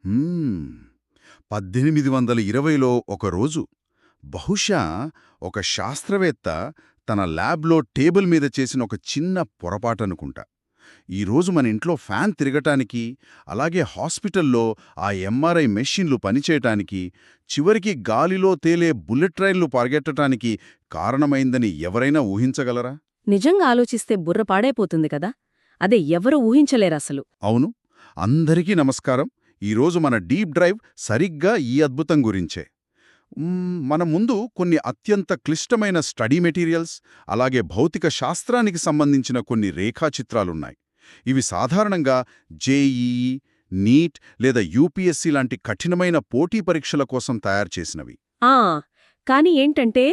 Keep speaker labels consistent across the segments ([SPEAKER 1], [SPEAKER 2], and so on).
[SPEAKER 1] హ్మ్. 1820లో ఒకరోజు బహుశా ఒక శాస్త్రవేత్త తన ల్యాబ్లో టేబుల్ మీద చేసిన ఒక చిన్న పొరపాటనుకుంటా. ఈరోజు మన ఇంట్లో ఫ్యాన్ తిరగటానికి, అలాగే హాస్పిటల్లో ఆ ఎంఆర్ఐ మెషిన్లు పనిచేయటానికి, చివరికి గాలిలో తేలే బుల్లెట్ ట్రైన్లు పరిగెట్టటానికి కారణమైందని ఎవరైనా ఊహించగలరా?
[SPEAKER 2] నిజంగా ఆలోచిస్తే బుర్ర పాడైపోతుంది కదా. అదే ఎవరూ ఊహించలేరసలు.
[SPEAKER 1] అవును. అందరికీ నమస్కారం. ఈరోజు మన డీప్ డ్రైవ్ సరిగ్గా ఈ అద్భుతం గురించే. మన ముందు కొన్ని అత్యంత క్లిష్టమైన స్టడీ మెటీరియల్స్, అలాగే భౌతిక శాస్త్రానికి సంబంధించిన కొన్ని రేఖాచిత్రాలున్నాయి. ఇవి సాధారణంగా జేఈఈ, నీట్ లేదా యూపీఎస్సీ లాంటి కఠినమైన పోటీ పరీక్షల కోసం తయారుచేసినవి.
[SPEAKER 2] ఆ కాని ఏంటంటే,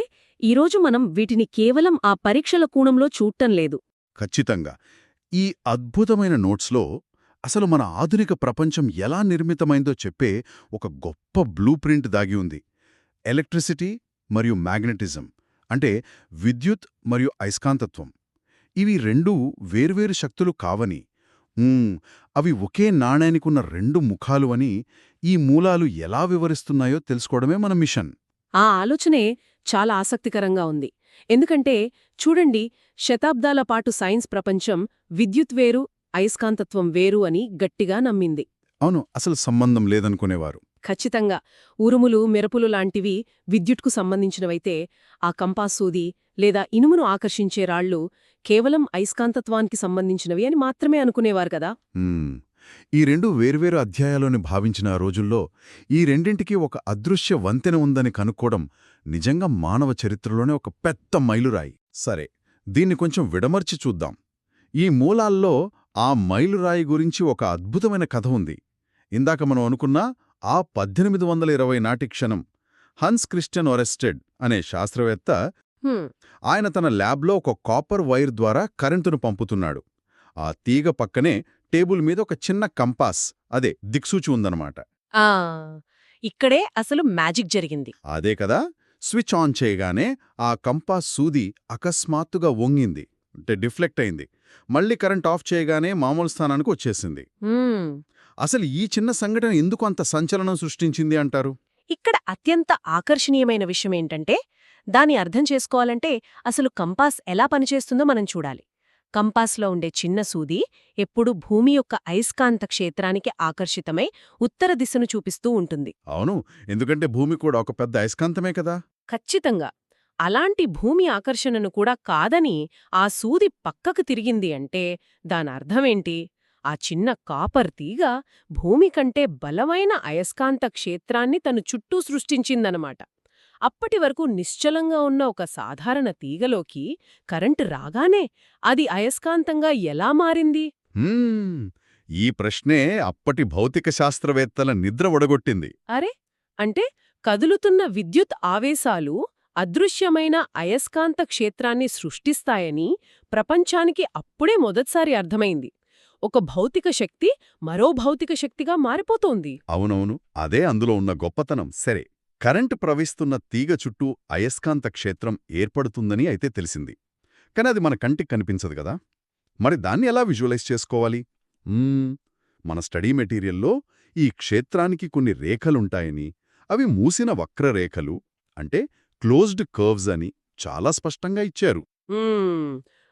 [SPEAKER 2] ఈరోజు మనం వీటిని కేవలం ఆ పరీక్షల కోణంలో చూడటం లేదు.
[SPEAKER 1] ఖచ్చితంగా. ఈ అద్భుతమైన నోట్స్లో అసలు మన ఆధునిక ప్రపంచం ఎలా నిర్మితమైందో చెప్పే ఒక గొప్ప బ్లూ ప్రింట్ దాగి ఉంది. ఎలక్ట్రిసిటీ మరియు మ్యాగ్నెటిజం, అంటే విద్యుత్ మరియు అయస్కాంతత్వం. ఇవి రెండూ వేర్వేరు శక్తులు కావని, అవి ఒకే నాణేనికున్న రెండు ముఖాలు అని ఈ మూలాలు ఎలా వివరిస్తున్నాయో తెలుసుకోవడమే మన మిషన్.
[SPEAKER 2] ఆ ఆలోచనే చాలా ఆసక్తికరంగా ఉంది. ఎందుకంటే చూడండి, శతాబ్దాల పాటు సైన్స్ ప్రపంచం విద్యుత్ వేరు, అయస్కాంతత్వం వేరు అని గట్టిగా నమ్మింది.
[SPEAKER 1] అవును, అసలు సంబంధం లేదనుకునేవారు.
[SPEAKER 2] ఖచ్చితంగా. ఉరుములు, మెరుపులు లాంటివి విద్యుత్కు సంబంధించినవైతే, ఆ కంపాస్ సూది లేదా ఇనుమును ఆకర్షించే రాళ్ళు కేవలం అయస్కాంతత్వానికి సంబంధించినవి అని మాత్రమే అనుకునేవారు కదా.
[SPEAKER 1] మ్మ్. ఈ రెండు వేర్వేరు అధ్యాయాలని భావించిన ఆ రోజుల్లో ఈ రెండింటికి ఒక అదృశ్య వంతెన ఉందని కనుక్కోవడం నిజంగా మానవ చరిత్రలోనే ఒక పెద్ద మైలురాయి. సరే, దీన్ని కొంచెం విడమర్చి చూద్దాం. ఈ మూలాల్లో ఆ మైలురాయి గురించి ఒక అద్భుతమైన కథ ఉంది. ఇందాక మనం అనుకున్నా ఆ 1820 నాటి క్షణం. హన్స్ క్రిస్టియన్ ఒరెస్టెడ్ అనే శాస్త్రవేత్త, ఆయన తన ల్యాబ్లో ఒక కాపర్ వైర్ ద్వారా కరెంటును పంపుతున్నాడు. ఆ తీగ పక్కనే టేబుల్ మీద ఒక చిన్న కంపాస్, అదే దిక్సూచి ఉందన్నమాట.
[SPEAKER 2] ఆ ఇక్కడే అసలు మ్యాజిక్ జరిగింది.
[SPEAKER 1] అదే కదా. స్విచ్ ఆన్ చేయగానే ఆ కంపాస్ సూది అకస్మాత్తుగా వంగింది, అంటే డిఫ్లెక్ట్ అయింది. మళ్ళీ కరెంట్ ఆఫ్ చేయగానే మామూలు స్థానానికి వచ్చేసింది. అసలు ఈ చిన్న సంఘటన ఎందుకు అంత సంచలనం సృష్టించింది అంటారు?
[SPEAKER 2] ఇక్కడ అత్యంత ఆకర్షణీయమైన విషయమేంటంటే, దాన్ని అర్థం చేసుకోవాలంటే అసలు కంపాస్ ఎలా పనిచేస్తుందో మనం చూడాలి. కంపాస్లో ఉండే చిన్న సూది ఎప్పుడూ భూమి యొక్క అయస్కాంత క్షేత్రానికి ఆకర్షితమై ఉత్తర దిశను చూపిస్తూ ఉంటుంది.
[SPEAKER 1] అవును, ఎందుకంటే భూమి కూడా ఒక పెద్ద అయస్కాంతమే కదా.
[SPEAKER 2] ఖచ్చితంగా. అలాంటి భూమి ఆకర్షణను కూడా కాదని ఆ సూది పక్కకు తిరిగింది అంటే దానర్థమేంటి? ఆ చిన్న కాపర్ తీగ భూమి కంటే బలమైన అయస్కాంత క్షేత్రాన్ని తను చుట్టూ సృష్టించిందనమాట. అప్పటి వరకు నిశ్చలంగా ఉన్న ఒక సాధారణ తీగలోకి కరెంటు రాగానే అది అయస్కాంతంగా ఎలా మారింది?
[SPEAKER 1] హ్మ్, ఈ ప్రశ్నే అప్పటి భౌతిక శాస్త్రవేత్తల నిద్ర ఒడగొట్టింది.
[SPEAKER 2] అరే, అంటే కదులుతున్న విద్యుత్ ఆవేశాలు అదృశ్యమైన అయస్కాంత క్షేత్రాన్ని సృష్టిస్తాయని ప్రపంచానికి అప్పుడే మొదటిసారి అర్థమైంది. ఒక భౌతిక శక్తి మరో భౌతిక శక్తిగా మారిపోతోంది.
[SPEAKER 1] అవునవును, అదే అందులో ఉన్న గొప్పతనం. సరే, కరెంటు ప్రవహిస్తున్న తీగ చుట్టూ అయస్కాంత క్షేత్రం ఏర్పడుతుందని అయితే తెలిసింది. కానీ అది మన కంటికి కనిపించదు కదా. మరి దాన్ని ఎలా విజువలైజ్ చేసుకోవాలి? మన స్టడీ మెటీరియల్లో ఈ క్షేత్రానికి కొన్ని రేఖలుంటాయని, అవి మూసిన వక్రరేఖలు, అంటే క్లోజ్డ్ కర్వ్స్ అని చాలా స్పష్టంగా ఇచ్చారు.
[SPEAKER 2] మ్మ్.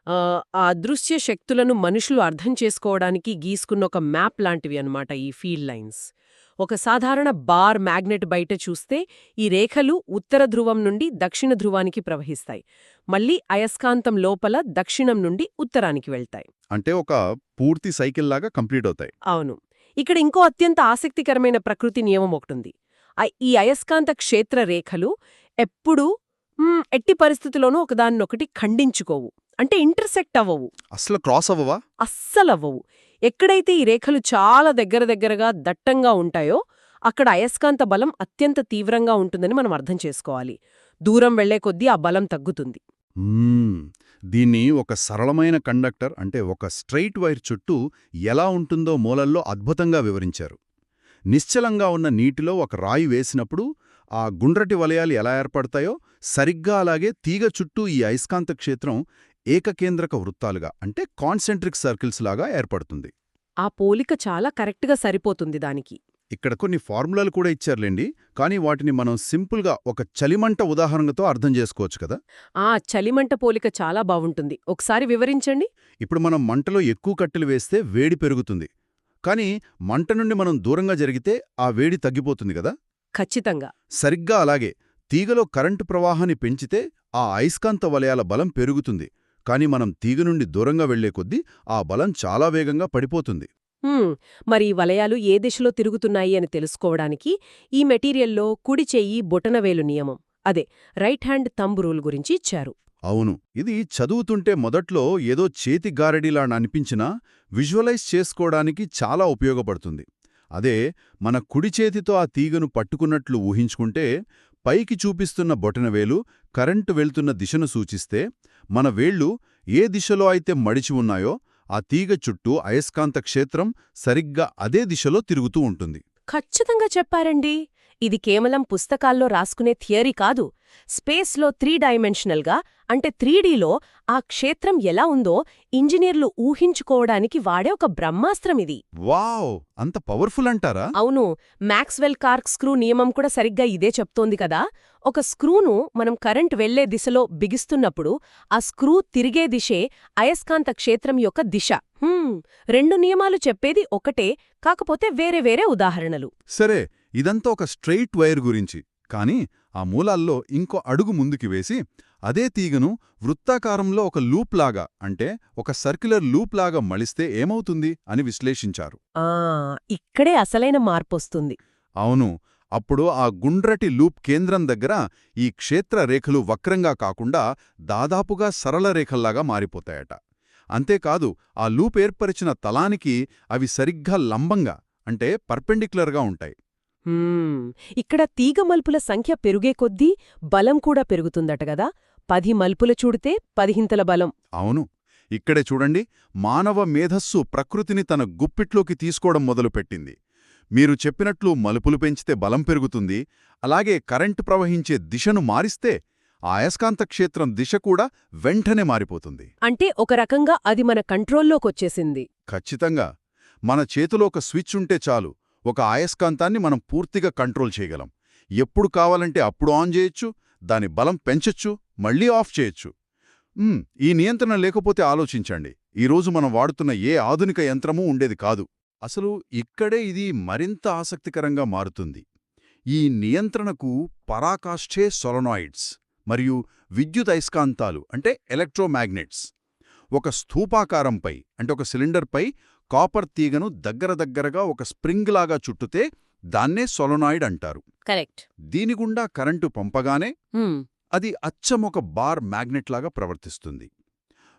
[SPEAKER 2] ఆ అదృశ్య శక్తులను మనుషులు అర్థం చేసుకోవడానికి గీసుకున్న ఒక మ్యాప్ లాంటివి అన్నమాట ఈ ఫీల్డ్ లైన్స్. ఒక సాధారణ బార్ మ్యాగ్నెట్ బయట చూస్తే ఈ రేఖలు ఉత్తర ధ్రువం నుండి దక్షిణ ధ్రువానికి ప్రవహిస్తాయి. మళ్ళీ అయస్కాంతం లోపల దక్షిణం నుండి ఉత్తరానికి వెళ్తాయి.
[SPEAKER 1] అంటే ఒక పూర్తి సైకిల్లాగా కంప్లీట్ అవుతాయి.
[SPEAKER 2] అవును. ఇక్కడ ఇంకో అత్యంత ఆసక్తికరమైన ప్రకృతి నియమం ఒకటుంది. ఈ అయస్కాంత క్షేత్ర రేఖలు ఎప్పుడూ ఎట్టి పరిస్థితిలోనూ ఒకదాన్నొకటి ఖండించుకోవు, అంటే ఇంటర్సెక్ట్ అవ్వవు.
[SPEAKER 1] అసలు క్రాస్ అవ్వవా?
[SPEAKER 2] అస్సలవ్వవు. ఎక్కడైతే ఈ రేఖలు చాలా దగ్గరగా దట్టంగా ఉంటాయో అక్కడ అయస్కాంత బలం అత్యంత తీవ్రంగా ఉంటుందని మనం అర్థం చేసుకోవాలి. దూరం వెళ్లే కొద్దీ ఆ బలం తగ్గుతుంది.
[SPEAKER 1] దీన్ని ఒక సరళమైన కండక్టర్, అంటే ఒక స్ట్రెయిట్ వైర్ చుట్టూ ఎలా ఉంటుందో మూలల్లో అద్భుతంగా వివరించారు. నిశ్చలంగా ఉన్న నీటిలో ఒక రాయి వేసినప్పుడు ఆ గుండ్రటి వలయాలు ఎలా ఏర్పడతాయో సరిగ్గా అలాగే తీగ చుట్టూ ఈ అయస్కాంత క్షేత్రం ఏకకేంద్రక వృత్తాలుగా, అంటే కాన్సెంట్రిక్ సర్కిల్స్ లాగా ఏర్పడుతుంది.
[SPEAKER 2] ఆ పోలిక చాలా కరెక్ట్గా సరిపోతుంది దానికి.
[SPEAKER 1] ఇక్కడ కొన్ని ఫార్ములాలు కూడా ఇచ్చారులేండి, కానీ వాటిని మనం సింపుల్గా ఒక చలిమంట ఉదాహరణతో అర్థం చేసుకోవచ్చు కదా.
[SPEAKER 2] ఆ చలిమంట పోలిక చాలా బావుంటుంది. ఒకసారి వివరించండి.
[SPEAKER 1] ఇప్పుడు మనం మంటలో ఎక్కువ కట్టెలు వేస్తే వేడి పెరుగుతుంది, కానీ మంట నుండి మనం దూరంగా జరిగితే ఆ వేడి తగ్గిపోతుంది కదా.
[SPEAKER 2] ఖచ్చితంగా.
[SPEAKER 1] సరిగ్గా అలాగే తీగలో కరెంటు ప్రవాహాన్ని పెంచితే ఆ అయస్కాంత వలయాల బలం పెరుగుతుంది, కానీ మనం తీగ నుండి దూరంగా వెళ్లే కొద్దీ ఆ బలం చాలా వేగంగా పడిపోతుంది.
[SPEAKER 2] మరి ఈ వలయాలు ఏ దిశలో తిరుగుతున్నాయి అని తెలుసుకోవడానికి ఈ మెటీరియల్లో కుడి చెయ్యి బొటనవేలు నియమం, అదే రైట్ హ్యాండ్ థంబ్ రూల్ గురించి ఇచ్చారు.
[SPEAKER 1] అవును, ఇది చదువుతుంటే మొదట్లో ఏదో చేతి గారడీలా అనిపించినా విజువలైజ్ చేసుకోవడానికి చాలా ఉపయోగపడుతుంది. అదే మన కుడి చేతితో ఆ తీగను పట్టుకున్నట్లు ఊహించుకుంటే, పైకి చూపిస్తున్న బొటనవేలు కరెంటు వెళ్తున్న దిశను సూచిస్తే, మన వేళ్లు ఏ దిశలో అయితే మడిచి ఉన్నాయో ఆ తీగ చుట్టూ అయస్కాంత క్షేత్రం సరిగ్గా అదే దిశలో తిరుగుతూ ఉంటుంది.
[SPEAKER 2] ఖచ్చితంగా చెప్పారండి. ఇది కేవలం పుస్తకాల్లో రాసుకునే థియరీ కాదు. స్పేస్లో 3 డైమెన్షనల్గా అంటే 3Dలో ఆ క్షేత్రం ఎలా ఉందో ఇంజనీర్లు ఊహించుకోవడానికి వాడే ఒక బ్రహ్మాస్త్రం ఇది.
[SPEAKER 1] వావ్, అంత పవర్ఫుల్ అంటారా?
[SPEAKER 2] అవును. మ్యాక్స్వెల్ కార్క్ స్క్రూ నియమం కూడా సరిగ్గా ఇదే చెప్తోంది కదా. ఒక స్క్రూను మనం కరెంట్ వెళ్లే దిశలో బిగిస్తున్నప్పుడు ఆ స్క్రూ తిరిగే దిశే అయస్కాంత క్షేత్రం యొక్క దిశ. 2 నియమాలు చెప్పేది ఒకటే, కాకపోతే వేరే వేరే ఉదాహరణలు.
[SPEAKER 1] సరే, ఇదంతా ఒక స్ట్రెయిట్ వైర్ గురించి. కానీ ఆ మూలాల్లో ఇంకో అడుగు ముందుకి వేసి అదే తీగను వృత్తాకారంలో ఒక లూప్ లాగా, అంటే ఒక సర్క్యులర్ లూప్ లాగా మలిస్తే ఏమవుతుంది అని విశ్లేషించారు.
[SPEAKER 2] ఇక్కడే అసలైన మార్పొస్తుంది.
[SPEAKER 1] అవును, అప్పుడు ఆ గుండ్రటి లూప్ కేంద్రం దగ్గర ఈ క్షేత్ర రేఖలు వక్రంగా కాకుండా దాదాపుగా సరళ రేఖల్లాగా మారిపోతాయట. అంతేకాదు, ఆ లూప్ ఏర్పరిచిన తలానికి అవి సరిగ్గా లంబంగా, అంటే పర్పెండిక్యులర్గా ఉంటాయి.
[SPEAKER 2] ఇక్కడ తీగ మలుపుల సంఖ్య పెరుగే కొద్దీ బలం కూడా పెరుగుతుందట గదా. 10 మలుపులు చూడితే 10 బలం.
[SPEAKER 1] అవును, ఇక్కడే చూడండి, మానవ మేధస్సు ప్రకృతిని తన గుప్పిట్లోకి తీసుకోవడం మొదలుపెట్టింది. మీరు చెప్పినట్లు మలుపులు పెంచితే బలం పెరుగుతుంది, అలాగే కరెంటు ప్రవహించే దిశను మారిస్తే ఆ అయస్కాంత క్షేత్రం దిశ కూడా వెంటనే మారిపోతుంది.
[SPEAKER 2] అంటే ఒక రకంగా అది మన కంట్రోల్లోకొచ్చేసింది.
[SPEAKER 1] ఖచ్చితంగా. మన చేతిలో ఒక స్విచ్ ఉంటే చాలు, ఒక అయస్కాంతాన్ని మనం పూర్తిగా కంట్రోల్ చేయగలం. ఎప్పుడు కావాలంటే అప్పుడు ఆన్ చేయొచ్చు, దాని బలం పెంచొచ్చు, మళ్లీ ఆఫ్ చేయొచ్చు. ఈ నియంత్రణ లేకపోతే ఆలోచించండి, ఈరోజు మనం వాడుతున్న ఏ ఆధునిక యంత్రమూ ఉండేది కాదు. అసలు ఇక్కడే ఇది మరింత ఆసక్తికరంగా మారుతుంది. ఈ నియంత్రణకు పరాకాష్ఠే సొలనాయిడ్స్ మరియు విద్యుత్ అయస్కాంతాలు అంటే ఎలక్ట్రోమాగ్నెట్స్. ఒక స్థూపాకారంపై అంటే ఒక సిలిండర్పై కాపర్ తీగను దగ్గరగా ఒక స్ప్రింగ్ లాగా చుట్టుతే దాన్నే సొలనాయిడ్ అంటారు.
[SPEAKER 2] కరెక్ట్.
[SPEAKER 1] దీని గుండా కరెంటు పంపగానే అది అచ్చమొక బార్ మ్యాగ్నెట్ లాగా ప్రవర్తిస్తుంది.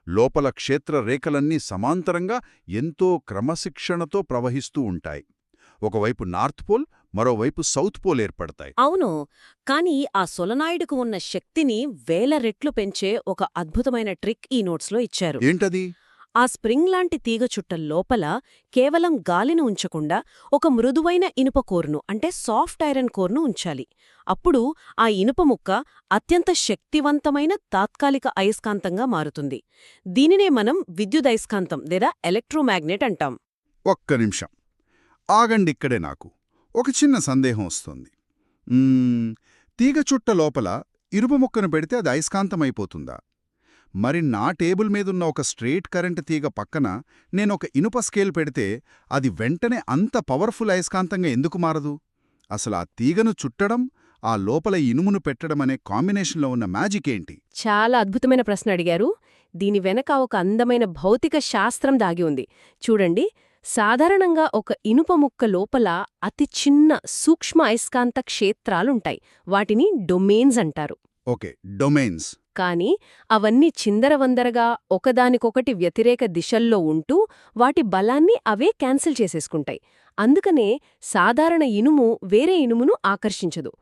[SPEAKER 1] లోపల క్షేత్ర రేఖలన్నీ సమాంతరంగా ఎంతో క్రమశిక్షణతో ప్రవహిస్తూ ఉంటాయి. ఒకవైపు నార్త్ పోల్, మరోవైపు సౌత్ పోల్ ఏర్పడతాయి.
[SPEAKER 2] అవును, కానీ ఆ సొలనాయిడ్కు ఉన్న శక్తిని వేల రెట్లు పెంచే ఒక అద్భుతమైన ట్రిక్ ఈ నోట్స్లో ఇచ్చారు.
[SPEAKER 1] ఏంటది?
[SPEAKER 2] ఆ స్ప్రింగ్ లాంటి తీగ చుట్ట లోపల కేవలం గాలిని ఉంచకుండా ఒక మృదువైన ఇనుప కోర్ను అంటే సాఫ్ట్ ఐరన్ కోర్ను ఉంచాలి. అప్పుడు ఆ ఇనుప ముక్క అత్యంత శక్తివంతమైన తాత్కాలిక అయస్కాంతంగా మారుతుంది. దీనినే మనం విద్యుదయస్కాంతం లేదా ఎలక్ట్రోమాగ్నెట్ అంటాం.
[SPEAKER 1] ఒక్క నిమిషం ఆగండిక్కడే, నాకు ఒక చిన్న సందేహం వస్తుంది. తీగ చుట్ట లోపల ఇనుప ముక్కను పెడితే అది అయస్కాంతమైపోతుందా? మరి నా టేబుల్ మీదున్న ఒక స్ట్రెయిట్ కరెంట్ తీగ పక్కన నేనొక ఇనుప స్కేల్ పెడితే అది వెంటనే అంత పవర్ఫుల్ అయస్కాంతంగా ఎందుకు మారదు? అసలు ఆ తీగను చుట్టడం, ఆ లోపల ఇనుమును పెట్టడం అనే కాంబినేషన్లో ఉన్న మ్యాజిక్ ఏంటి?
[SPEAKER 2] చాలా అద్భుతమైన ప్రశ్న అడిగారు. దీని వెనక ఒక అందమైన భౌతిక శాస్త్రం దాగి ఉంది. చూడండి, సాధారణంగా ఒక ఇనుప ముక్క లోపల అతి చిన్న సూక్ష్మ అయస్కాంత క్షేత్రాలుంటాయి. వాటిని డొమైన్స్ అంటారు.
[SPEAKER 1] Okay, domains.
[SPEAKER 2] కానీ అవన్నీ చిందరవందరగా ఒకదానికొకటి వ్యతిరేక దిశల్లో ఉంటూ వాటి బలాన్ని అవే క్యాన్సిల్ చేసేసుకుంటాయి. అందుకనే సాధారణ ఇనుము వేరే ఇనుమును ఆకర్షించదు.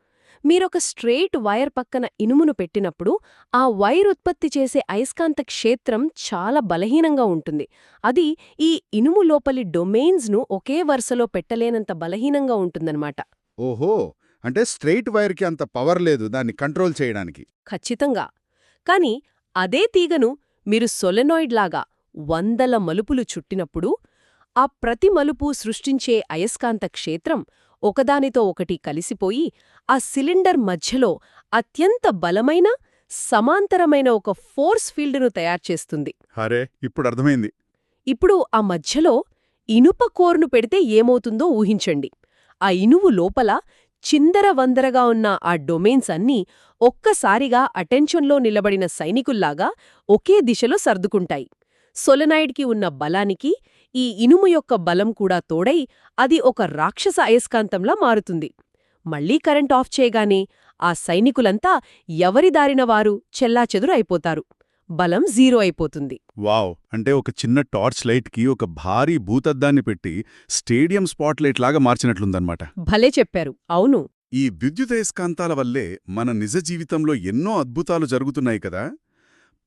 [SPEAKER 2] మీరొక స్ట్రెయిట్ వైర్ పక్కన ఇనుమును పెట్టినప్పుడు ఆ వైర్ ఉత్పత్తి చేసే అయస్కాంత క్షేత్రం చాలా బలహీనంగా ఉంటుంది. అది ఈ ఇనుము లోపలి డొమైన్స్ను ఒకే వరుసలో పెట్టలేనంత బలహీనంగా ఉంటుందన్నమాట.
[SPEAKER 1] ఓహో, అంటే స్ట్రెయిట్ వైర్కి అంత పవర్ లేదు దాన్ని కంట్రోల్ చేయడానికి.
[SPEAKER 2] ఖచ్చితంగా. కాని అదే తీగను మీరు సొలెనాయిడ్ లాగా 100 మలుపులు చుట్టినప్పుడు ఆ ప్రతి మలుపు సృష్టించే అయస్కాంత క్షేత్రం ఒకదానితో ఒకటి కలిసిపోయి ఆ సిలిండర్ మధ్యలో అత్యంత బలమైన సమాంతరమైన ఒక ఫోర్స్ ఫీల్డ్ను తయారుచేస్తుంది.
[SPEAKER 1] హరే, ఇప్పుడు అర్థమైంది.
[SPEAKER 2] ఇప్పుడు ఆ మధ్యలో ఇనుప కోర్ను పెడితే ఏమవుతుందో ఊహించండి. ఆ ఇనువు లోపల చిందరవందరగా ఉన్న ఆ డొమైన్స్ అన్నీ ఒక్కసారిగా అటెన్షన్లో నిలబడిన సైనికుల్లాగా ఒకే దిశలో సర్దుకుంటాయి. సొలెనాయిడ్కి ఉన్న బలానికి ఈ ఇనుము యొక్క బలం కూడా తోడై అది ఒక రాక్షస అయస్కాంతంలా మారుతుంది. మళ్లీ కరెంట్ ఆఫ్ చేయగానే ఆ సైనికులంతా ఎవరి దారిన వారు చెల్లాచెదురు అయిపోతారు. బలం జీరో అయిపోతుంది.
[SPEAKER 1] వావ్! అంటే ఒక చిన్న టార్చ్ లైట్కి ఒక భారీ భూతద్దాన్ని పెట్టి స్టేడియం స్పాట్లైట్ లాగా మార్చినట్లుందన్నమాట.
[SPEAKER 2] భలే చెప్పారు. అవును.
[SPEAKER 1] ఈ విద్యుదయస్కాంతాల వల్లే మన నిజ జీవితంలో ఎన్నో అద్భుతాలు జరుగుతున్నాయి కదా.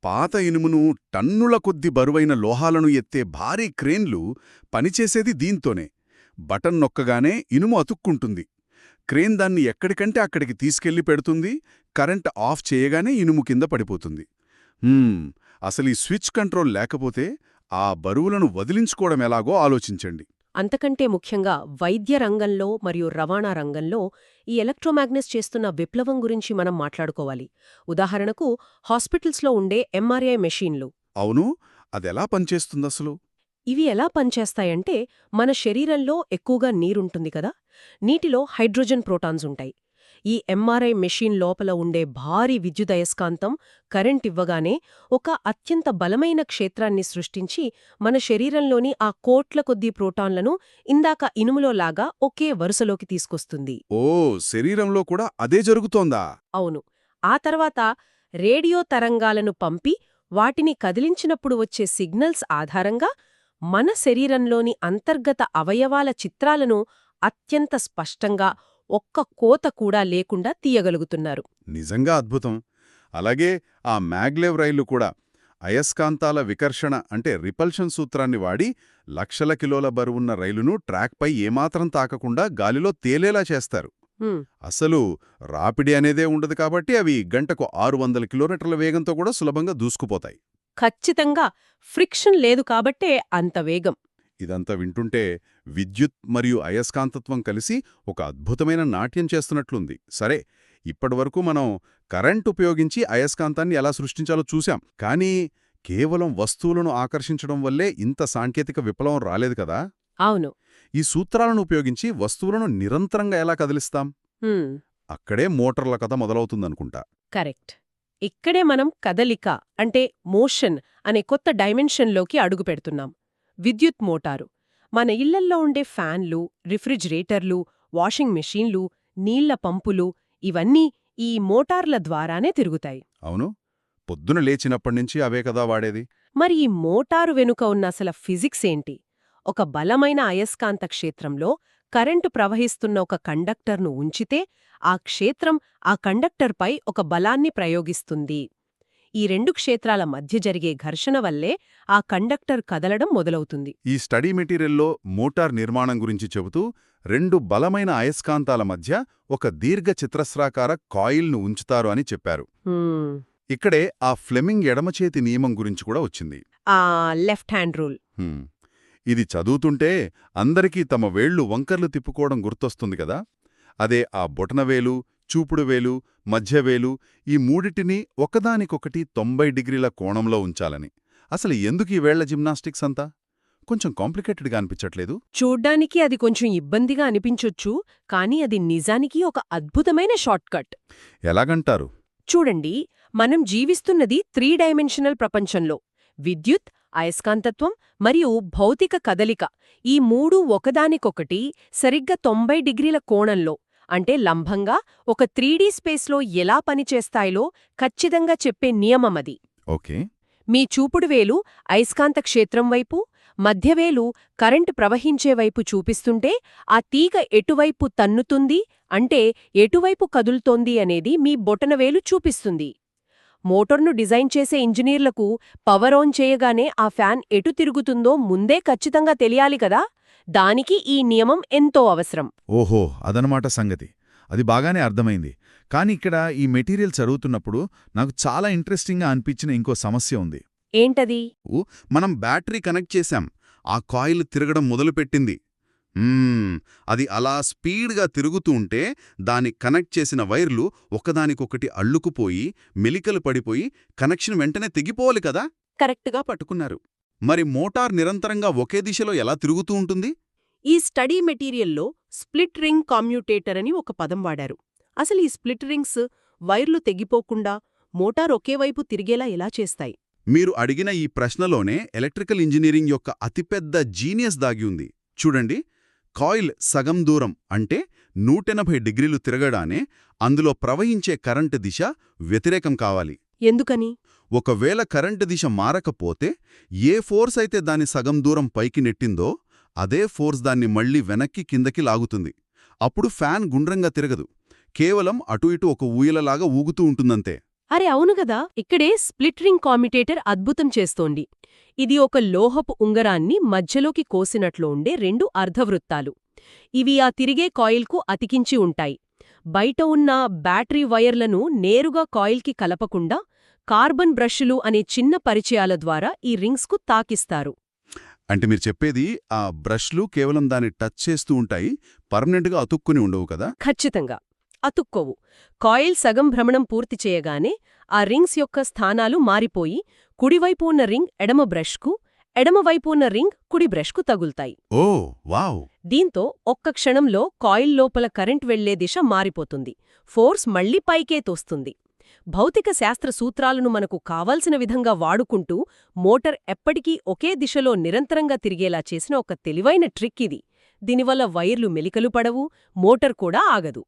[SPEAKER 1] పాత ఇనుమును టన్నుల కొద్ది బరువైన లోహాలను ఎత్తే భారీ క్రేన్లు పనిచేసేది దీంతోనే. బటన్ నొక్కగానే ఇనుము అతుక్కుంటుంది. క్రేన్ దాన్ని ఎక్కడికంటే అక్కడికి తీసుకెళ్లి పెడుతుంది. కరెంట్ ఆఫ్ చేయగానే ఇనుము కింద పడిపోతుంది. అసలీ స్విచ్ కంట్రోల్ లేకపోతే ఆ బరువులను వదిలించుకోవడం ఎలాగో ఆలోచించండి.
[SPEAKER 2] అంతకంటే ముఖ్యంగా వైద్య రంగంలో మరియు రవాణా రంగంలో ఈ ఎలక్ట్రోమాగ్నెట్స్ చేస్తున్న విప్లవం గురించి మనం మాట్లాడుకోవాలి. ఉదాహరణకు హాస్పిటల్స్లో ఉండే ఎంఆర్ఐ మెషీన్లు.
[SPEAKER 1] అవును, అదెలా పనిచేస్తుందసలు?
[SPEAKER 2] ఇవి ఎలా పనిచేస్తాయంటే, మన శరీరంలో ఎక్కువగా నీరుంటుంది కదా, నీటిలో హైడ్రోజన్ ప్రోటాన్స్ ఉంటాయి. ఈ ఎంఆర్ఐ మెషీన్ లోపల ఉండే భారీ విద్యుదయస్కాంతం కరెంట్ ఇవ్వగానే ఒక అత్యంత బలమైన క్షేత్రాన్ని సృష్టించి మన శరీరంలోని ఆ కోట్ల కొద్దీ ప్రోటాన్లను ఇందాక ఇనుములోలాగా ఒకే వరుసలోకి తీసుకొస్తుంది.
[SPEAKER 1] ఓ, శరీరంలో కూడా అదే జరుగుతోందా?
[SPEAKER 2] అవును. ఆ తర్వాత రేడియో తరంగాలను పంపి వాటిని కదిలించినప్పుడు వచ్చే సిగ్నల్స్ ఆధారంగా మన శరీరంలోని అంతర్గత అవయవాల చిత్రాలను అత్యంత స్పష్టంగా ఒక్క కోత కూడా లేకుండా తీయగలుగుతున్నారు.
[SPEAKER 1] నిజంగా అద్భుతం. అలాగే ఆ మ్యాగ్లెవ్ రైళ్లు కూడా అయస్కాంతాల వికర్షణ అంటే రిపల్షన్ సూత్రాన్ని వాడి లక్షల కిలోల బరువున్న రైలును ట్రాక్పై ఏమాత్రం తాకకుండా గాలిలో తేలేలా చేస్తారు. అసలు రాపిడి అనేదే ఉండదు కాబట్టి అవి గంటకు 600 కిలోమీటర్ల వేగంతో కూడా సులభంగా దూసుకుపోతాయి.
[SPEAKER 2] ఖచ్చితంగా ఫ్రిక్షన్ లేదు కాబట్టే అంత వేగం.
[SPEAKER 1] ఇదంతా వింటుంటే విద్యుత్ మరియు అయస్కాంతత్వం కలిసి ఒక అద్భుతమైన నాట్యం చేస్తున్నట్లుంది. సరే, ఇప్పటివరకు మనం కరెంట్ ఉపయోగించి అయస్కాంతాన్ని ఎలా సృష్టించాలో చూశాం. కానీ కేవలం వస్తువులను ఆకర్షించడం వల్లే ఇంత సాంకేతిక విప్లవం రాలేదు కదా.
[SPEAKER 2] అవును.
[SPEAKER 1] ఈ సూత్రాలను ఉపయోగించి వస్తువులను నిరంతరంగా ఎలా కదిలిస్తాం? అక్కడే మోటార్ల కథ మొదలవుతుందనుకుంటా.
[SPEAKER 2] కరెక్ట్. ఇక్కడే మనం కదలిక అంటే మోషన్ అనే కొత్త డైమెన్షన్లోకి అడుగుపెడుతున్నాం. విద్యుత్ మోటారు మన ఇళ్లల్లో ఉండే ఫ్యాన్లు, రిఫ్రిజిరేటర్లు, వాషింగ్ మెషీన్లు, నీళ్ల పంపులు ఇవన్నీ ఈ మోటార్ల ద్వారానే తిరుగుతాయి.
[SPEAKER 1] అవును, పొద్దున లేచినప్పటినుంచి అవే కదా వాడేది.
[SPEAKER 2] మరి ఈ మోటారు వెనుక ఉన్న అసలు ఫిజిక్స్ ఏంటి? ఒక బలమైన అయస్కాంత క్షేత్రంలో కరెంటు ప్రవహిస్తున్న ఒక కండక్టర్ను ఉంచితే ఆ క్షేత్రం ఆ కండక్టర్పై ఒక బలాన్ని ప్రయోగిస్తుంది. ఈ రెండు క్షేత్రాల మధ్య జరిగే ఘర్షణ వల్లే ఆ కండక్టర్ కదలడం మొదలవుతుంది.
[SPEAKER 1] ఈ స్టడీ మెటీరియల్లో మోటార్ నిర్మాణం గురించి చెబుతూ 2 బలమైన అయస్కాంతాల మధ్య ఒక దీర్ఘ చతురస్రాకార కాయిల్ను ఉంచుతారు అని చెప్పారు. ఇక్కడే ఆ ఫ్లెమింగ్ ఎడమచేతి నియమం గురించి కూడా వచ్చింది.
[SPEAKER 2] ఆ లెఫ్ట్ హ్యాండ్ రూల్.
[SPEAKER 1] ఇది చదువుతుంటే అందరికీ తమ వేళ్లు వంకర్లు తిప్పుకోవడం గుర్తొస్తుంది కదా. అదే ఆ బొటనవేలు, చూపుడువేలు, మధ్యవేలు ఈ మూడిటిని ఒకదానికొకటి 90 డిగ్రీల కోణంలో ఉంచాలని. అసలు ఎందుకు ఈ వేళ్ల జిమ్నాస్టిక్స్ అంతా? కొంచెం కాంప్లికేటెడ్గా అనిపించట్లేదు?
[SPEAKER 2] చూడ్డానికి అది కొంచెం ఇబ్బందిగా అనిపించొచ్చు, కానీ అది నిజానికి ఒక అద్భుతమైన షార్ట్కట్.
[SPEAKER 1] ఎలాగంటారు?
[SPEAKER 2] చూడండి, మనం జీవిస్తున్నది 3 డైమెన్షనల్ ప్రపంచంలో. విద్యుత్, అయస్కాంతత్వం మరియు భౌతిక కదలిక ఈ మూడు ఒకదానికొకటి సరిగ్గా 90 డిగ్రీల కోణంలో అంటే లంబంగా ఒక 3D స్పేస్లో ఎలా పనిచేస్తాయో ఖచ్చితంగా చెప్పే నియమమది.
[SPEAKER 1] ఓకే.
[SPEAKER 2] మీ చూపుడువేలు అయస్కాంత క్షేత్రం వైపు, మధ్యవేలు కరెంటు ప్రవహించే వైపు చూపిస్తుంటే ఆ తీగ ఎటువైపు తన్నుతుంది అంటే ఎటువైపు కదులుతోంది అనేది మీ బొటనవేలు చూపిస్తుంది. మోటార్ను డిజైన్ చేసే ఇంజనీర్లకు పవర్ ఆన్ చేయగానే ఆ ఫ్యాన్ ఎటు తిరుగుతుందో ముందే ఖచ్చితంగా తెలియాలి కదా. దానికి ఈ నియమం ఎంతో అవసరం.
[SPEAKER 1] ఓహో, అదనమాట సంగతి. అది బాగానే అర్థమైంది. కానీ ఇక్కడ ఈ మెటీరియల్ చదువుతున్నప్పుడు నాకు చాలా ఇంట్రెస్టింగ్గా అనిపించిన ఇంకో సమస్య ఉంది.
[SPEAKER 2] ఏంటది?
[SPEAKER 1] మనం బ్యాటరీ కనెక్ట్ చేశాం, ఆ కాయిల్ తిరగడం మొదలుపెట్టింది. అది అలా స్పీడ్గా తిరుగుతూ ఉంటే దాన్ని కనెక్ట్ చేసిన వైర్లు ఒకదానికొకటి అల్లుకుపోయి మెలికలు పడిపోయి కనెక్షన్ వెంటనే తెగిపోవాలి కదా.
[SPEAKER 2] కరెక్ట్గా
[SPEAKER 1] పట్టుకున్నారు. మరి మోటార్ నిరంతరంగా ఒకే దిశలో ఎలా తిరుగుతూ ఉంటుంది?
[SPEAKER 2] ఈ స్టడీ మెటీరియల్లో స్ప్లిట్ రింగ్ కామ్యూటేటర్ అని ఒక పదం వాడారు. అసలు ఈ స్ప్లిట్ రింగ్స్ వైర్లు తెగిపోకుండా మోటార్ ఒకే వైపు తిరిగేలా ఎలా చేస్తాయి?
[SPEAKER 1] మీరు అడిగిన ఈ ప్రశ్నలోనే ఎలక్ట్రికల్ ఇంజనీరింగ్ యొక్క అతిపెద్ద జీనియస్ దాగి ఉంది. చూడండి, కాయిల్ సగం దూరం అంటే 180 డిగ్రీలు తిరగడానే అందులో ప్రవహించే కరెంటు దిశ వ్యతిరేకం కావాలి.
[SPEAKER 2] ఎందుకని?
[SPEAKER 1] ఒకవేళ కరెంటు దిశ మారకపోతే ఏ ఫోర్స్ అయితే దాన్ని సగం దూరం పైకి నెట్టిందో అదే ఫోర్స్ దాన్ని మళ్లీ వెనక్కి కిందకి లాగుతుంది. అప్పుడు ఫ్యాన్ గుండ్రంగా తిరగదు, కేవలం అటు ఇటు ఒక ఊయలలాగా ఊగుతూ ఉంటుందంతే.
[SPEAKER 2] అరే అవును గదా! ఇక్కడే స్ప్లిట్ రింగ్ కామ్యుటేటర్ అద్భుతం చేస్తోంది. ఇది ఒక లోహపు ఉంగరాన్ని మధ్యలోకి కోసినట్లు ఉండే 2 అర్ధవృత్తాలు. ఇవి ఆ తిరిగే కాయిల్కు అతికించి ఉంటాయి. బయట ఉన్న బ్యాటరీ వైర్లను నేరుగా కాయిల్కి కలపకుండా కార్బన్ బ్రష్లు అనే చిన్న పరిచయాల ద్వారా ఈ రింగ్స్కు తాకిస్తారు.
[SPEAKER 1] అంటే మీరు చెప్పేది ఆ బ్రష్లు కేవలం దాన్ని టచ్ చేస్తూ ఉంటాయి, పర్మనెంట్గా అతుక్కుని ఉండవు కదా?
[SPEAKER 2] ఖచ్చితంగా అతుక్కోవు. కాయిల్ సగం భ్రమణం పూర్తి చేయగానే ఆ రింగ్స్ యొక్క స్థానాలు మారిపోయి కుడివైపు ఉన్న రింగ్ ఎడమ బ్రష్కు, ఎడమవైపు ఉన్న రింగ్ కుడి బ్రష్కు తగులుతాయి.
[SPEAKER 1] ఓ వావ్!
[SPEAKER 2] దీంతో ఒక్క క్షణంలో కాయిల్ లోపల కరెంట్ వెళ్లే దిశ మారిపోతుంది. ఫోర్స్ మళ్లీ పైకే తోస్తుంది. భౌతిక శాస్త్ర సూత్రాలను మనకు కావాల్సిన విధంగా వాడుకుంటూ మోటార్ ఎప్పటికీ ఒకే దిశలో నిరంతరంగా తిరిగేలా చేసిన ఒక తెలివైన ట్రిక్ ఇది. దీనివల్ల వైర్లు మెలికలు పడవు, మోటార్ కూడా ఆగదు.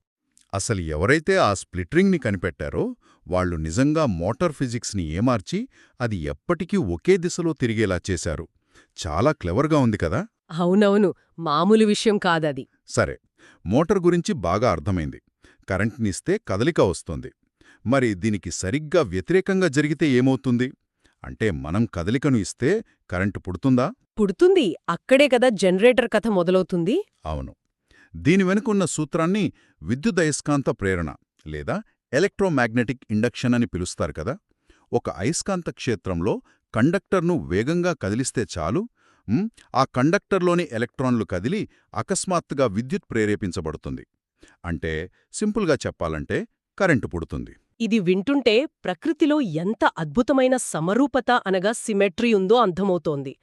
[SPEAKER 1] అసలు ఎవరైతే ఆ స్ప్లిట్రింగ్ని కనిపెట్టారో వాళ్ళు నిజంగా మోటార్ ఫిజిక్స్ని ఏమార్చి అది ఎప్పటికీ ఒకే దిశలో తిరిగేలా చేశారు. చాలా క్లెవర్గా ఉంది కదా?
[SPEAKER 2] అవునవును, మామూలు విషయం కాదది.
[SPEAKER 1] సరే, మోటార్ గురించి బాగా అర్థమైంది. కరెంట్నిస్తే కదలిక వస్తుంది. మరి దీనికి సరిగ్గా వ్యతిరేకంగా జరిగితే ఏమవుతుంది? అంటే మనం కదలికను ఇస్తే కరెంటు పుడుతుందా?
[SPEAKER 2] పుడుతుంది. అక్కడే కదా జనరేటర్ కథ మొదలవుతుంది.
[SPEAKER 1] అవును. దీని వెనుకున్న సూత్రాన్ని విద్యుదయస్కాంత ప్రేరణ లేదా ఎలక్ట్రోమాగ్నెటిక్ ఇండక్షన్ అని పిలుస్తారు కదా. ఒక అయస్కాంత క్షేత్రంలో కండక్టర్ను వేగంగా కదిలిస్తే చాలు, ఆ కండక్టర్లోని ఎలక్ట్రాన్లు కదిలి అకస్మాత్తుగా విద్యుత్ ప్రేరేపించబడుతుంది. అంటే సింపుల్గా చెప్పాలంటే కరెంటు పుడుతుంది.
[SPEAKER 2] ఇది వింటుంటే ప్రకృతిలో ఎంత అద్భుతమైన సమరూపత అనగా సిమెట్రీ ఉందో అర్థమవుతోంది.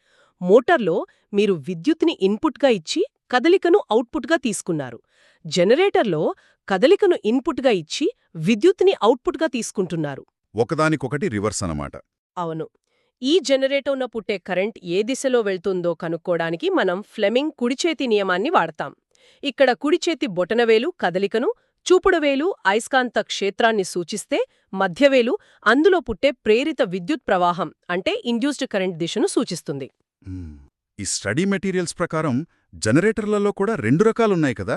[SPEAKER 2] మోటార్లో మీరు విద్యుత్ని ఇన్పుట్గా ఇచ్చి కదలికను అవుట్పుట్గా తీసుకున్నారు. జనరేటర్లో కదలికను ఇన్పుట్గా ఇచ్చి విద్యుత్ని అవుట్పుట్గా తీసుకుంటున్నారు.
[SPEAKER 1] ఒకదానికొకటి రివర్స్ అన్నమాట.
[SPEAKER 2] అవును. ఈ జనరేటర్న పుట్టే కరెంట్ ఏ దిశలో వెళ్తుందో కనుక్కోడానికి మనం ఫ్లెమింగ్ కుడిచేతి నియమాన్ని వాడతాం. ఇక్కడ కుడిచేతి బొటనవేలు కదలికను, చూపుడువేలు అయస్కాంత క్షేత్రాన్ని సూచిస్తే మధ్యవేలు అందులో పుట్టే ప్రేరిత విద్యుత్ ప్రవాహం అంటే ఇండ్యూస్డ్ కరెంట్ దిశను సూచిస్తుంది.
[SPEAKER 1] ఈ స్టడీ మెటీరియల్స్ ప్రకారం జనరేటర్లలో కూడా 2 రకాలున్నాయి కదా,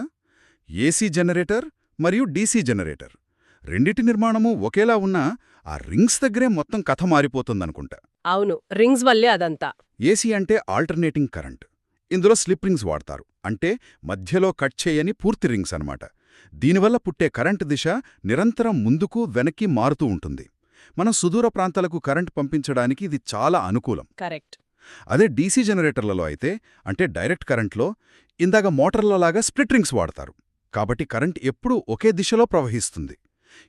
[SPEAKER 1] ఏసీ జనరేటర్ మరియు డీసీ జనరేటర్. రెండిటి నిర్మాణము ఒకేలా ఉన్నా ఆ రింగ్స్ దగ్గరే మొత్తం కథ మారిపోతుందనుకుంటా.
[SPEAKER 2] అవును, రింగ్స్ వల్లే అదంతా.
[SPEAKER 1] ఏసీ అంటే ఆల్టర్నేటింగ్ కరెంట్. ఇందులో స్లిప్ రింగ్స్ వాడతారు, అంటే మధ్యలో కట్ చేయని పూర్తి రింగ్స్ అన్నమాట. దీనివల్ల పుట్టే కరెంటు దిశ నిరంతరం ముందుకు వెనక్కి మారుతూ ఉంటుంది. మనం సుదూర ప్రాంతాలకు కరెంట్ పంపించడానికి ఇది చాలా అనుకూలం.
[SPEAKER 2] కరెక్ట్.
[SPEAKER 1] అదే డీసీ జనరేటర్లలో అయితే, అంటే డైరెక్ట్ కరెంట్లో, ఇందాక మోటార్లలాగా స్ప్లిట్ రింగ్స్ వాడతారు. కాబట్టి కరెంట్ ఎప్పుడూ ఒకే దిశలో ప్రవహిస్తుంది.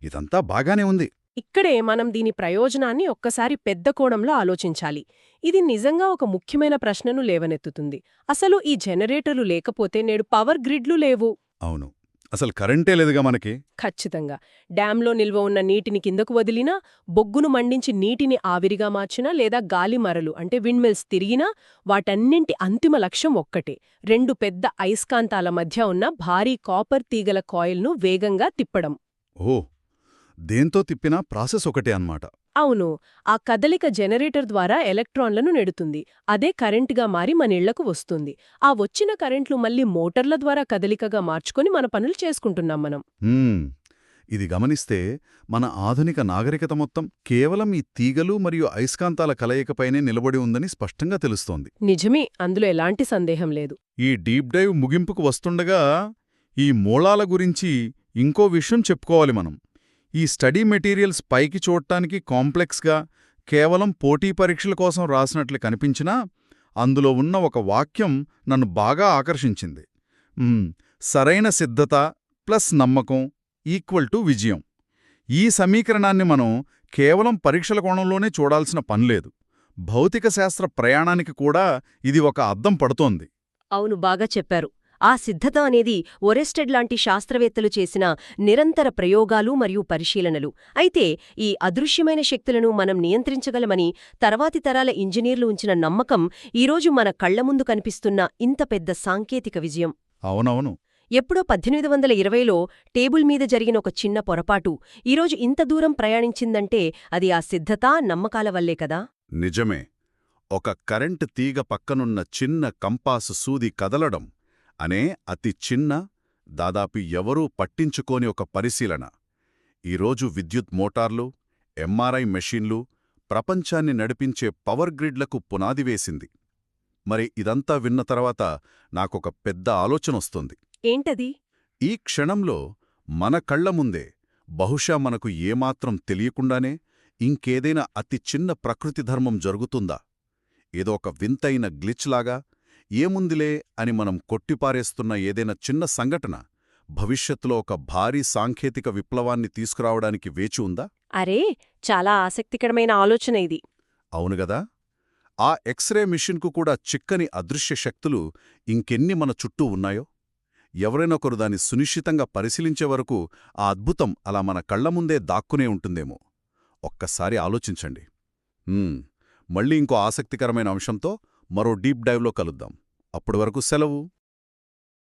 [SPEAKER 1] ఇదంతా బాగానే ఉంది.
[SPEAKER 2] ఇక్కడే మనం దీని ప్రయోజనాన్ని ఒక్కసారి పెద్ద కోణంలో ఆలోచించాలి. ఇది నిజంగా ఒక ముఖ్యమైన ప్రశ్నను లేవనెత్తుతుంది. అసలు ఈ జనరేటర్లు లేకపోతే నేడు పవర్ గ్రిడ్లు లేవు.
[SPEAKER 1] అవును, అసలు కరెంటే లేదుగా మనకి.
[SPEAKER 2] ఖచ్చితంగా. డ్యాంలో నిల్వ ఉన్న నీటిని కిందకు వదిలినా, బొగ్గును మండించి నీటిని ఆవిరిగా మార్చినా లేదా గాలి మరలు అంటే విండ్మిల్స్ తిరిగినా వాటన్నింటి అంతిమ లక్ష్యం ఒక్కటే: 2 పెద్ద అయస్కాంతాల మధ్య ఉన్న భారీ కాపర్ తీగల కాయిల్ను వేగంగా తిప్పడం.
[SPEAKER 1] ఓ, దేంతో తిప్పినా ప్రాసెస్ ఒకటే అన్నమాట.
[SPEAKER 2] అవును. ఆ కదలిక జనరేటర్ ద్వారా ఎలక్ట్రాన్లను నెడుతుంది. అదే కరెంటుగా మారి మనిళ్లకు వస్తుంది. ఆ వచ్చిన కరెంట్లు మళ్ళీ మోటార్ల ద్వారా కదలికగా మార్చుకొని మన పనులు చేసుకుంటున్నాం మనం.
[SPEAKER 1] ఇది గమనిస్తే మన ఆధునిక నాగరికత మొత్తం కేవలం ఈ తీగలు మరియు అయస్కాంతాల కలయికపైనే నిలబడి ఉందని స్పష్టంగా తెలుస్తోంది.
[SPEAKER 2] నిజమే, అందులో ఎలాంటి సందేహం లేదు.
[SPEAKER 1] ఈ డీప్ డైవ్ ముగింపుకు వస్తుండగా ఈ మూలాల గురించి ఇంకో విషయం చెప్పుకోవాలి మనం. ఈ స్టడీ మెటీరియల్స్ పైకి చూడటానికి కాంప్లెక్స్గా కేవలం పోటీ పరీక్షల కోసం రాసినట్లు కనిపించినా అందులో ఉన్న ఒక వాక్యం నన్ను బాగా ఆకర్షించింది. మ్మ్. సరైన సిద్ధత ప్లస్ నమ్మకం ఈక్వల్ టు విజయం. ఈ సమీకరణాన్ని మనం కేవలం పరీక్షల కోణంలోనే చూడాల్సిన పనిలేదు. భౌతిక శాస్త్ర ప్రయాణానికి కూడా ఇది ఒక అద్దం పడుతోంది.
[SPEAKER 3] అవును, బాగా చెప్పారు. ఆ సిద్ధత అనేది ఒరెస్టెడ్ లాంటి శాస్త్రవేత్తలు చేసిన నిరంతర ప్రయోగాలు మరియు పరిశీలనలు. అయితే ఈ అదృశ్యమైన శక్తులను మనం నియంత్రించగలమని తర్వాతి తరాల ఇంజనీర్లు ఉంచిన నమ్మకం ఈరోజు మన కళ్ల ముందు కనిపిస్తున్న ఇంత పెద్ద సాంకేతిక విజయం.
[SPEAKER 1] అవునవును.
[SPEAKER 3] ఎప్పుడో 1820లో టేబుల్ మీద జరిగిన ఒక చిన్న పొరపాటు ఈరోజు ఇంత దూరం ప్రయాణించిందంటే అది ఆ సిద్ధత, నమ్మకాల వల్లే కదా.
[SPEAKER 1] నిజమే. ఒక కరెంటు తీగ పక్కనున్న చిన్న కంపాసు సూది కదలడం అనే అతి చిన్న, దాదాపు ఎవరూ పట్టించుకోని ఒక పరిశీలన ఈరోజు విద్యుత్ మోటార్లు, ఎంఆర్ఐ మెషీన్లు, ప్రపంచాన్ని నడిపించే పవర్ గ్రిడ్లకు పునాది వేసింది. మరి ఇదంతా విన్న తర్వాత నాకొక పెద్ద ఆలోచనొస్తుంది.
[SPEAKER 3] ఏంటది?
[SPEAKER 1] ఈ క్షణంలో మన కళ్ల ముందే, బహుశా మనకు ఏమాత్రం తెలియకుండానే ఇంకేదైనా అతి చిన్న ప్రకృతి ధర్మం జరుగుతుందా? ఏదో ఒక వింతైన గ్లిచ్లాగా, ఏముందిలే అని మనం కొట్టిపారేస్తున్న ఏదైనా చిన్న సంఘటన భవిష్యత్తులో ఒక భారీ సాంకేతిక విప్లవాన్ని తీసుకురావడానికి వేచి ఉందా?
[SPEAKER 3] అరే, చాలా ఆసక్తికరమైన ఆలోచన ఇది.
[SPEAKER 1] అవునుగదా! ఆ ఎక్స్రే మిషన్కు కూడా చిక్కని అదృశ్య శక్తులు ఇంకెన్ని మన చుట్టూ ఉన్నాయో. ఎవరైనొకరు దాన్ని సునిశ్చితంగా పరిశీలించే వరకు ఆ అద్భుతం అలా మన కళ్లముందే దాక్కునే ఉంటుందేమో. ఒక్కసారి ఆలోచించండి. మళ్ళీ ఇంకో ఆసక్తికరమైన అంశంతో మరో డీప్ డైవ్లో కలుద్దాం. అప్పటి వరకు సెలవు.